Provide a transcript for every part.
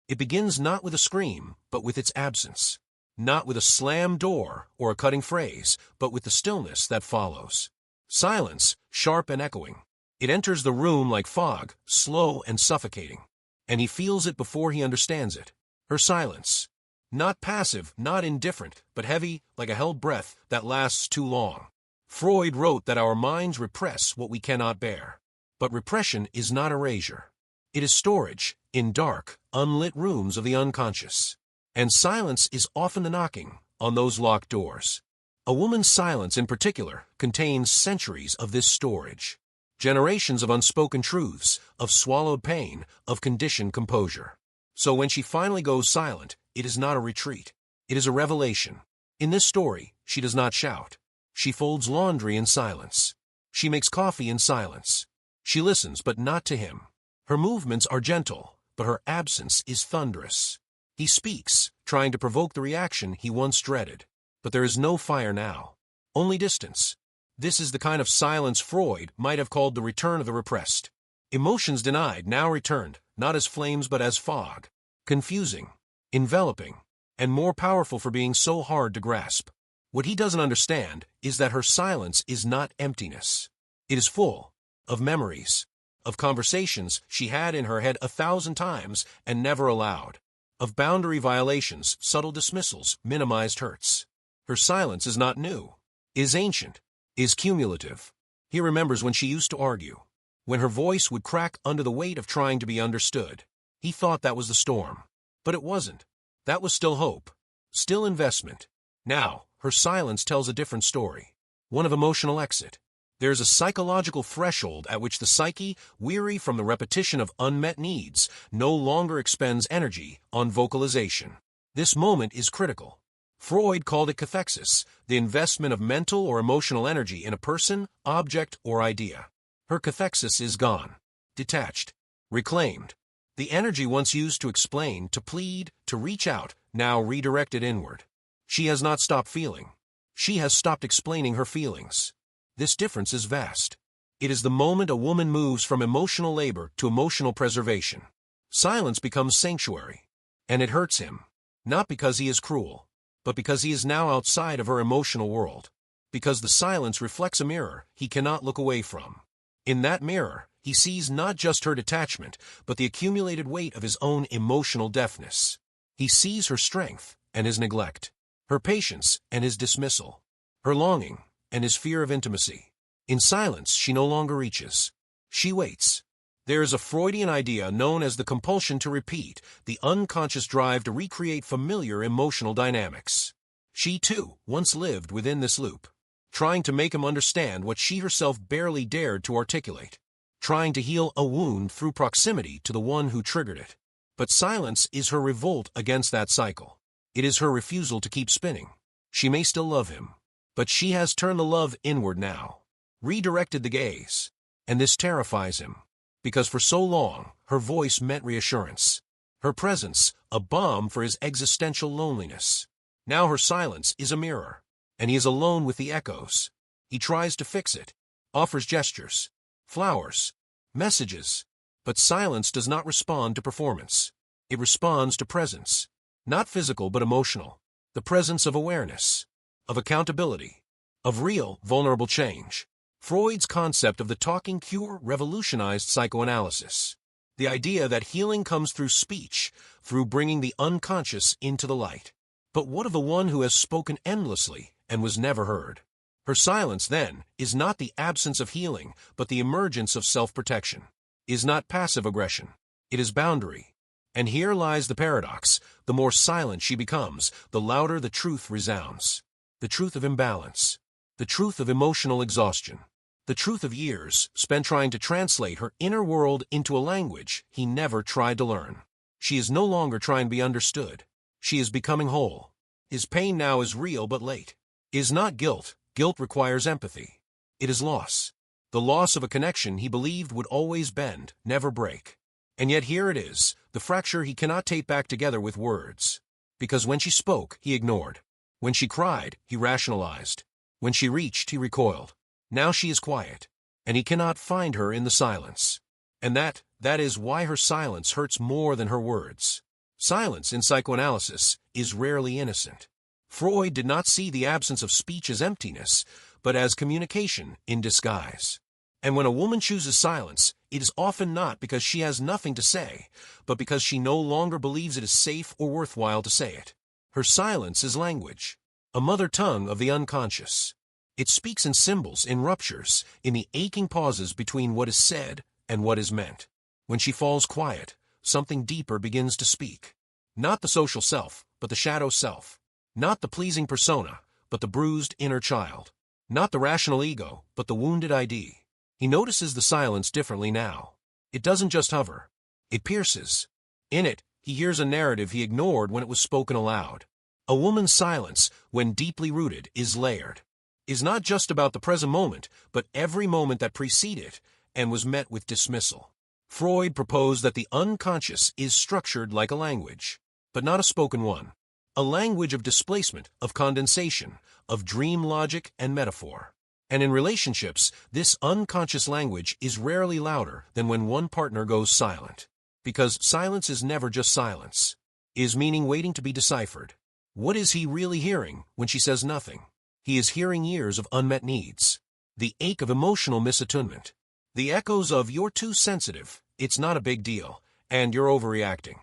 It begins not with a scream, but with its absence. Not with a slammed door or a cutting phrase, but with the stillness that follows. Silence, sharp and echoing. It enters the room like fog, slow and suffocating. And he feels it before he understands it. Her silence. Not passive, not indifferent, but heavy, like a held breath that lasts too long. Freud wrote that our minds repress what we cannot bear. But repression is not erasure. It is storage, in dark, unlit rooms of the unconscious. And silence is often the knocking on those locked doors. A woman's silence in particular contains centuries of this storage. Generations of unspoken truths, of swallowed pain, of conditioned composure. So when she finally goes silent, it is not a retreat. It is a revelation. In this story, she does not shout. She folds laundry in silence. She makes coffee in silence. She listens, but not to him. Her movements are gentle, but her absence is thunderous. He speaks, trying to provoke the reaction he once dreaded. But there is no fire now. Only distance. This is the kind of silence Freud might have called the return of the repressed. Emotions denied, now returned, not as flames but as fog. Confusing, enveloping, and more powerful for being so hard to grasp. What he doesn't understand is that her silence is not emptiness. It is full of memories, of conversations she had in her head 1,000 times and never allowed, of boundary violations, subtle dismissals, minimized hurts. Her silence is not new, is ancient, is cumulative. He remembers when she used to argue, when her voice would crack under the weight of trying to be understood. He thought that was the storm. But it wasn't. That was still hope, still investment. Now, her silence tells a different story, one of emotional exit. There is a psychological threshold at which the psyche, weary from the repetition of unmet needs, no longer expends energy on vocalization. This moment is critical. Freud called it cathexis, the investment of mental or emotional energy in a person, object, or idea. Her cathexis is gone, detached, reclaimed. The energy once used to explain, to plead, to reach out, now redirected inward. She has not stopped feeling. She has stopped explaining her feelings. This difference is vast. It is the moment a woman moves from emotional labor to emotional preservation. Silence becomes sanctuary. And it hurts him. Not because he is cruel, but because he is now outside of her emotional world. Because the silence reflects a mirror he cannot look away from. In that mirror, he sees not just her detachment, but the accumulated weight of his own emotional deafness. He sees her strength and his neglect, her patience and his dismissal, her longing and his fear of intimacy. In silence, she no longer reaches. She waits. There is a Freudian idea known as the compulsion to repeat, the unconscious drive to recreate familiar emotional dynamics. She, too, once lived within this loop, trying to make him understand what she herself barely dared to articulate, trying to heal a wound through proximity to the one who triggered it. But silence is her revolt against that cycle. It is her refusal to keep spinning. She may still love him, but she has turned the love inward now, redirected the gaze, and this terrifies him. Because for so long, her voice meant reassurance. Her presence, a balm for his existential loneliness. Now her silence is a mirror, and he is alone with the echoes. He tries to fix it, offers gestures, flowers, messages. But silence does not respond to performance. It responds to presence. Not physical but emotional. The presence of awareness, of accountability, of real, vulnerable change. Freud's concept of the talking cure revolutionized psychoanalysis. The idea that healing comes through speech, through bringing the unconscious into the light. But what of the one who has spoken endlessly and was never heard? Her silence, then, is not the absence of healing, but the emergence of self-protection. Is not passive aggression. It is boundary. And here lies the paradox. The more silent she becomes, the louder the truth resounds. The truth of imbalance. The truth of emotional exhaustion. The truth of years spent trying to translate her inner world into a language he never tried to learn. She is no longer trying to be understood. She is becoming whole. His pain now is real but late. It is not guilt. Guilt requires empathy. It is loss. The loss of a connection he believed would always bend, never break. And yet here it is, the fracture he cannot tape back together with words. Because when she spoke, he ignored. When she cried, he rationalized. When she reached, he recoiled. Now she is quiet, and he cannot find her in the silence. And that is why her silence hurts more than her words. Silence in psychoanalysis is rarely innocent. Freud did not see the absence of speech as emptiness, but as communication in disguise. And when a woman chooses silence, it is often not because she has nothing to say, but because she no longer believes it is safe or worthwhile to say it. Her silence is language, a mother tongue of the unconscious. It speaks in symbols, in ruptures, in the aching pauses between what is said and what is meant. When she falls quiet, something deeper begins to speak. Not the social self, but the shadow self. Not the pleasing persona, but the bruised inner child. Not the rational ego, but the wounded ID. He notices the silence differently now. It doesn't just hover. It pierces. In it, he hears a narrative he ignored when it was spoken aloud. A woman's silence, when deeply rooted, is layered. Is not just about the present moment, but every moment that preceded it and was met with dismissal. Freud proposed that the unconscious is structured like a language, but not a spoken one. A language of displacement, of condensation, of dream logic and metaphor. And in relationships, this unconscious language is rarely louder than when one partner goes silent. Because silence is never just silence. Is meaning waiting to be deciphered. What is he really hearing when she says nothing? He is hearing years of unmet needs. The ache of emotional misattunement. The echoes of "you're too sensitive, it's not a big deal, and you're overreacting."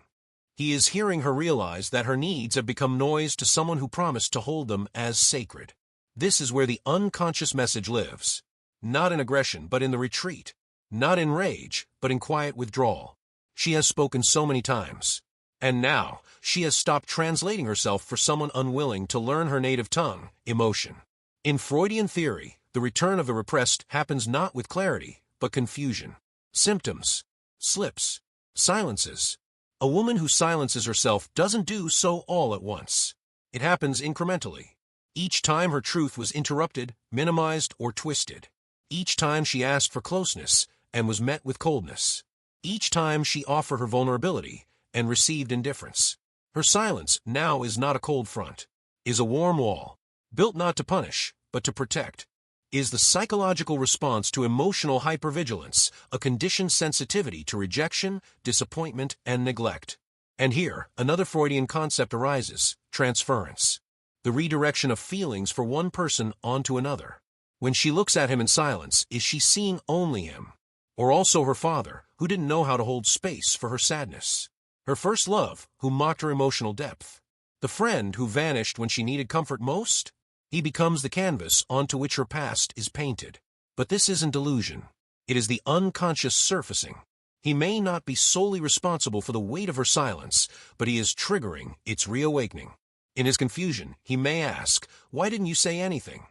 He is hearing her realize that her needs have become noise to someone who promised to hold them as sacred. This is where the unconscious message lives. Not in aggression, but in the retreat. Not in rage, but in quiet withdrawal. She has spoken so many times. And now, she has stopped translating herself for someone unwilling to learn her native tongue, emotion. In Freudian theory, the return of the repressed happens not with clarity, but confusion. Symptoms. Slips. Silences. A woman who silences herself doesn't do so all at once. It happens incrementally. Each time her truth was interrupted, minimized, or twisted. Each time she asked for closeness and was met with coldness. Each time she offered her vulnerability and received indifference. Her silence now is not a cold front, is a warm wall, built not to punish, but to protect. Is the psychological response to emotional hypervigilance, a conditioned sensitivity to rejection, disappointment, and neglect. And here, another Freudian concept arises, transference. The redirection of feelings for one person onto another. When she looks at him in silence, is she seeing only him? Or also her father, who didn't know how to hold space for her sadness? Her first love, who mocked her emotional depth? The friend who vanished when she needed comfort most? He becomes the canvas onto which her past is painted. But this isn't delusion. It is the unconscious surfacing. He may not be solely responsible for the weight of her silence, but he is triggering its reawakening. In his confusion, he may ask, "Why didn't you say anything?"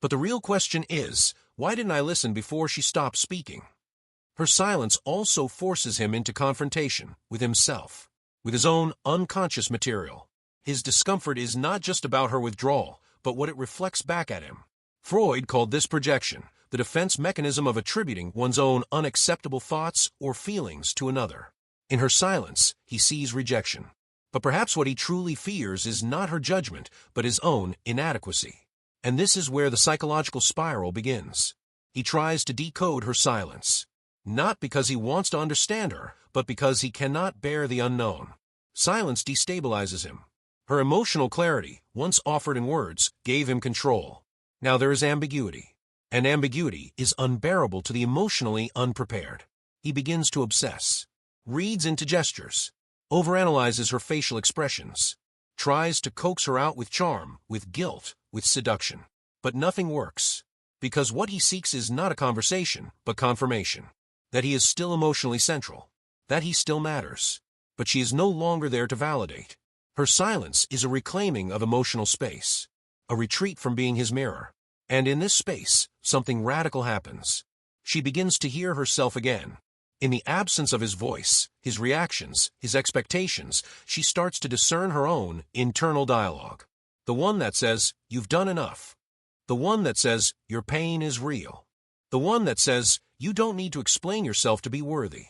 But the real question is, why didn't I listen before she stopped speaking? Her silence also forces him into confrontation with himself, with his own unconscious material. His discomfort is not just about her withdrawal, but what it reflects back at him. Freud called this projection, the defense mechanism of attributing one's own unacceptable thoughts or feelings to another. In her silence, he sees rejection. But perhaps what he truly fears is not her judgment, but his own inadequacy. And this is where the psychological spiral begins. He tries to decode her silence. Not because he wants to understand her, but because he cannot bear the unknown. Silence destabilizes him. Her emotional clarity, once offered in words, gave him control. Now there is ambiguity. And ambiguity is unbearable to the emotionally unprepared. He begins to obsess. Reads into gestures. Overanalyzes her facial expressions. Tries to coax her out with charm, with guilt, with seduction. But nothing works. Because what he seeks is not a conversation, but confirmation. That he is still emotionally central. That he still matters. But she is no longer there to validate. Her silence is a reclaiming of emotional space. A retreat from being his mirror. And in this space, something radical happens. She begins to hear herself again. In the absence of his voice, his reactions, his expectations, she starts to discern her own internal dialogue. The one that says, "You've done enough." The one that says, "Your pain is real." The one that says, "You don't need to explain yourself to be worthy."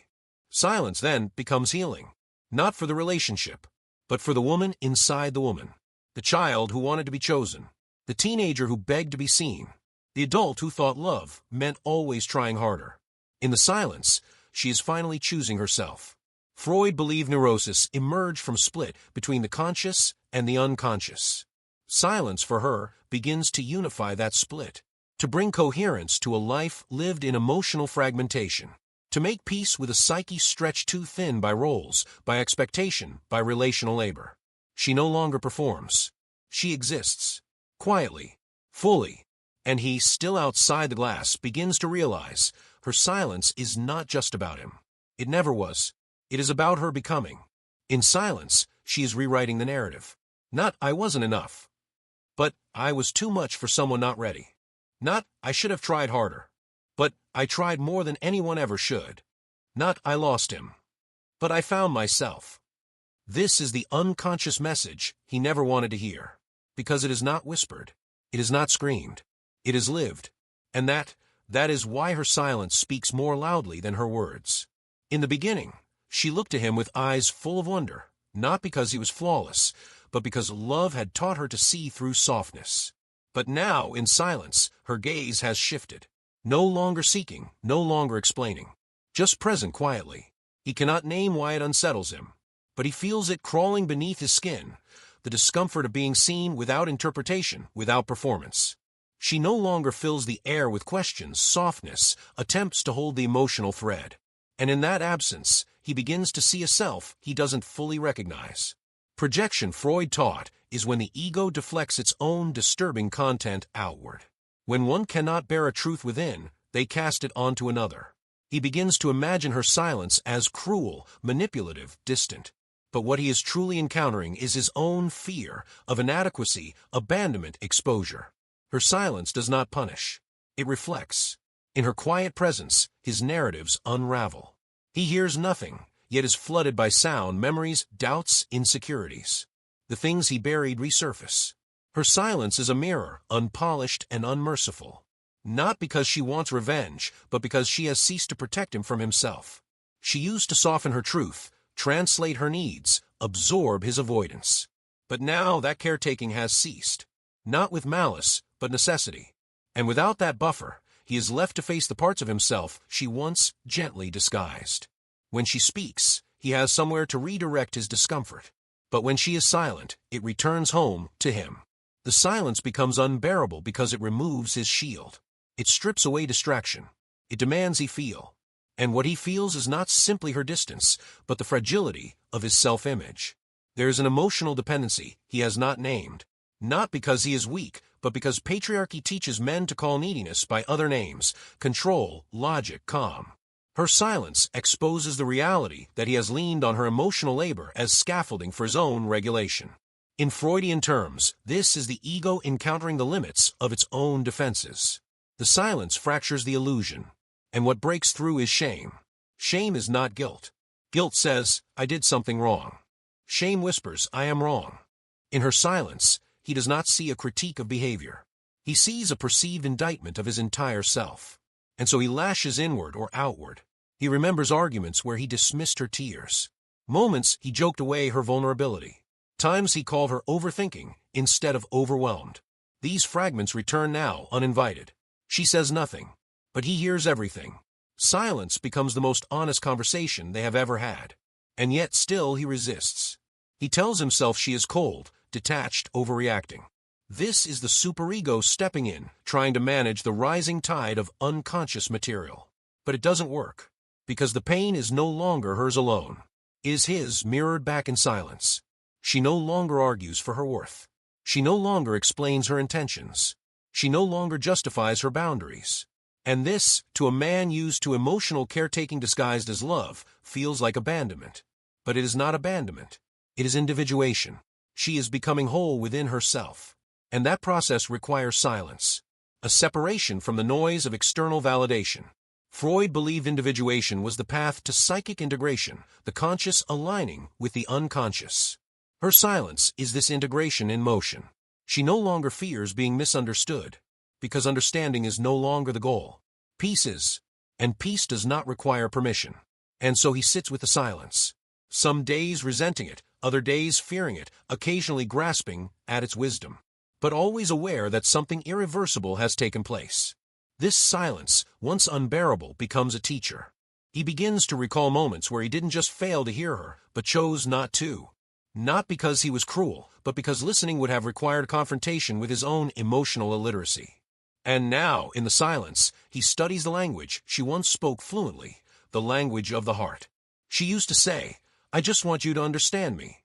Silence then becomes healing. Not for the relationship, but for the woman inside the woman. The child who wanted to be chosen. The teenager who begged to be seen. The adult who thought love meant always trying harder. In the silence, she is finally choosing herself. Freud believed neurosis emerged from split between the conscious and the unconscious. Silence, for her, begins to unify that split, to bring coherence to a life lived in emotional fragmentation, to make peace with a psyche stretched too thin by roles, by expectation, by relational labor. She no longer performs. She exists, quietly, fully, and he, still outside the glass, begins to realize her silence is not just about him. It never was. It is about her becoming. In silence, she is rewriting the narrative. Not, "I wasn't enough," but "I was too much for someone not ready." Not, "I should have tried harder," but "I tried more than anyone ever should." Not, "I lost him," but "I found myself." This is the unconscious message he never wanted to hear, because it is not whispered, it is not screamed, it is lived, and that is why her silence speaks more loudly than her words. In the beginning, she looked to him with eyes full of wonder, not because he was flawless, but because love had taught her to see through softness. But now, in silence, her gaze has shifted. No longer seeking, no longer explaining. Just present quietly. He cannot name why it unsettles him, but he feels it crawling beneath his skin, the discomfort of being seen without interpretation, without performance. She no longer fills the air with questions, softness, attempts to hold the emotional thread. And in that absence, he begins to see a self he doesn't fully recognize. Projection, Freud taught, is when the ego deflects its own disturbing content outward. When one cannot bear a truth within, they cast it onto another. He begins to imagine her silence as cruel, manipulative, distant. But what he is truly encountering is his own fear of inadequacy, abandonment, exposure. Her silence does not punish. It reflects. In her quiet presence, his narratives unravel. He hears nothing, yet is flooded by sound, memories, doubts, insecurities. The things he buried resurface. Her silence is a mirror, unpolished and unmerciful. Not because she wants revenge, but because she has ceased to protect him from himself. She used to soften her truth, translate her needs, absorb his avoidance. But now that caretaking has ceased. Not with malice, but necessity. And without that buffer, he is left to face the parts of himself she once gently disguised. When she speaks, he has somewhere to redirect his discomfort. But when she is silent, it returns home to him. The silence becomes unbearable because it removes his shield. It strips away distraction. It demands he feel. And what he feels is not simply her distance, but the fragility of his self-image. There is an emotional dependency he has not named. Not because he is weak, but because patriarchy teaches men to call neediness by other names: control, logic, calm. Her silence exposes the reality that he has leaned on her emotional labor as scaffolding for his own regulation. In Freudian terms, this is the ego encountering the limits of its own defenses. The silence fractures the illusion, and what breaks through is shame. Shame is not guilt. Guilt says, "I did something wrong." Shame whispers, "I am wrong." In her silence, he does not see a critique of behavior. He sees a perceived indictment of his entire self. And so he lashes inward or outward. He remembers arguments where he dismissed her tears. Moments he joked away her vulnerability. Times he called her overthinking instead of overwhelmed. These fragments return now uninvited. She says nothing, but he hears everything. Silence becomes the most honest conversation they have ever had. And yet still he resists. He tells himself she is cold, detached, overreacting. This is the superego stepping in, trying to manage the rising tide of unconscious material. But it doesn't work, because the pain is no longer hers alone. It is his, mirrored back in silence. She no longer argues for her worth. She no longer explains her intentions. She no longer justifies her boundaries. And this, to a man used to emotional caretaking disguised as love, feels like abandonment. But it is not abandonment. It is individuation. She is becoming whole within herself. And that process requires silence, a separation from the noise of external validation. Freud believed individuation was the path to psychic integration, the conscious aligning with the unconscious. Her silence is this integration in motion. She no longer fears being misunderstood, because understanding is no longer the goal. Peace is, and peace does not require permission. And so he sits with the silence, some days resenting it, other days fearing it, occasionally grasping at its wisdom, but always aware that something irreversible has taken place. This silence, once unbearable, becomes a teacher. He begins to recall moments where he didn't just fail to hear her, but chose not to. Not because he was cruel, but because listening would have required confrontation with his own emotional illiteracy. And now, in the silence, he studies the language she once spoke fluently, the language of the heart. She used to say, "I just want you to understand me."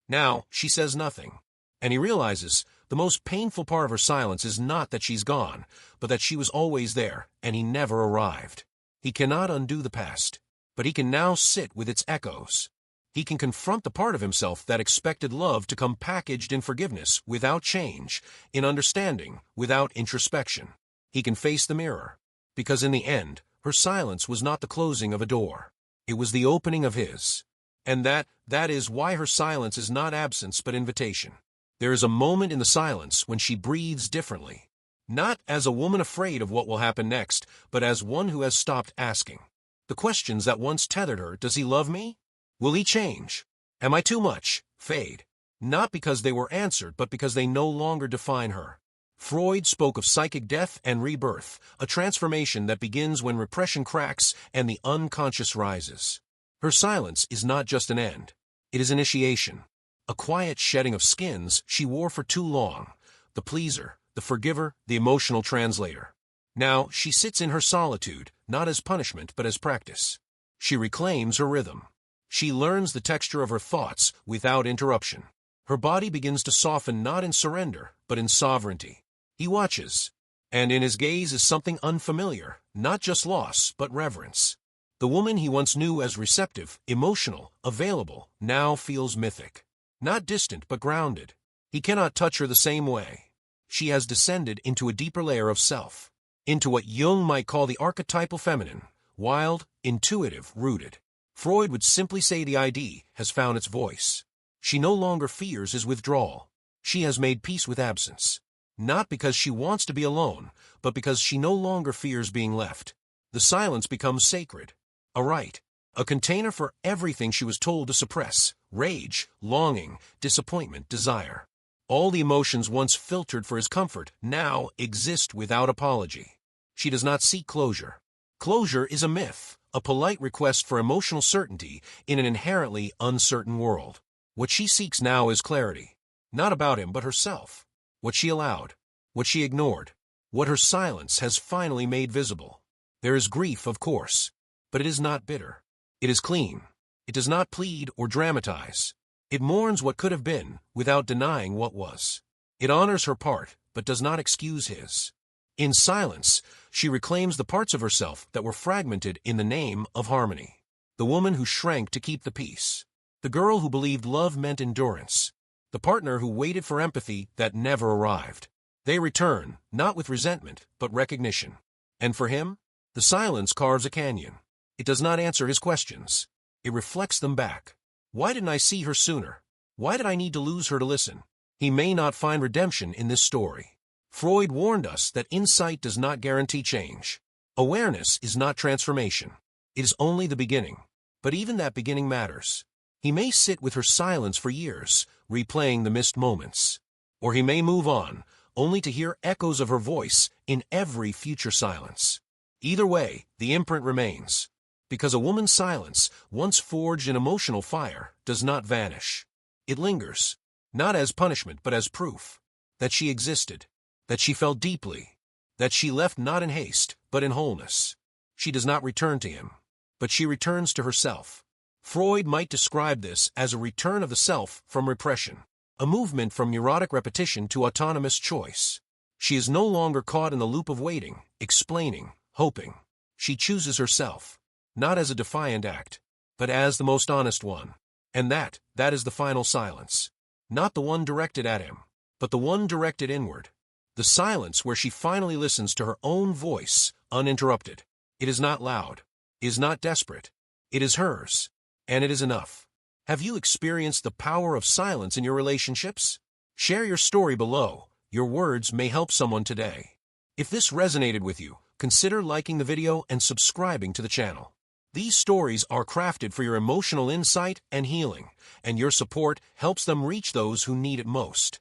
Now, she says nothing. And he realizes the most painful part of her silence is not that she's gone, but that she was always there, and he never arrived. He cannot undo the past, but he can now sit with its echoes. He can confront the part of himself that expected love to come packaged in forgiveness without change, in understanding without introspection. He can face the mirror, because in the end, her silence was not the closing of a door. It was the opening of his. And that is why her silence is not absence but invitation. There is a moment in the silence when she breathes differently, not as a woman afraid of what will happen next, but as one who has stopped asking the questions that once tethered her. Does he love me? Will he change? Am I too much? Fade. Not because they were answered, but because they no longer define her. Freud spoke of psychic death and rebirth, a transformation that begins when repression cracks and the unconscious rises. Her silence is not just an end. It is initiation. A quiet shedding of skins she wore for too long. The pleaser, the forgiver, the emotional translator. Now she sits in her solitude, not as punishment but as practice. She reclaims her rhythm. She learns the texture of her thoughts without interruption. Her body begins to soften not in surrender, but in sovereignty. He watches, and in his gaze is something unfamiliar, not just loss, but reverence. The woman he once knew as receptive, emotional, available, now feels mythic. Not distant, but grounded. He cannot touch her the same way. She has descended into a deeper layer of self, into what Jung might call the archetypal feminine, wild, intuitive, rooted. Freud would simply say the ID has found its voice. She no longer fears his withdrawal. She has made peace with absence. Not because she wants to be alone, but because she no longer fears being left. The silence becomes sacred. A right. A container for everything she was told to suppress. Rage, longing, disappointment, desire. All the emotions once filtered for his comfort now exist without apology. She does not seek closure. Closure is a myth, a polite request for emotional certainty in an inherently uncertain world. What she seeks now is clarity, not about him but herself. What she allowed, what she ignored, what her silence has finally made visible. There is grief, of course, but it is not bitter. It is clean. It does not plead or dramatize. It mourns what could have been without denying what was. It honors her part, but does not excuse his. In silence, she reclaims the parts of herself that were fragmented in the name of harmony. The woman who shrank to keep the peace. The girl who believed love meant endurance. The partner who waited for empathy that never arrived. They return, not with resentment, but recognition. And for him, the silence carves a canyon. It does not answer his questions. It reflects them back. Why didn't I see her sooner? Why did I need to lose her to listen? He may not find redemption in this story. Freud warned us that insight does not guarantee change. Awareness is not transformation. It is only the beginning. But even that beginning matters. He may sit with her silence for years, replaying the missed moments. Or he may move on, only to hear echoes of her voice in every future silence. Either way, the imprint remains. Because a woman's silence, once forged in emotional fire, does not vanish. It lingers, not as punishment but as proof that she existed, that she felt deeply, that she left not in haste but in wholeness. She does not return to him, but she returns to herself. Freud might describe this as a return of the self from repression, a movement from neurotic repetition to autonomous choice. She is no longer caught in the loop of waiting, explaining, hoping. She chooses herself. Not as a defiant act, but as the most honest one. And that is the final silence. Not the one directed at him, but the one directed inward. The silence where she finally listens to her own voice, uninterrupted. It is not loud. It is not desperate. It is hers. And it is enough. Have you experienced the power of silence in your relationships? Share your story below. Your words may help someone today. If this resonated with you, consider liking the video and subscribing to the channel. These stories are crafted for your emotional insight and healing, and your support helps them reach those who need it most.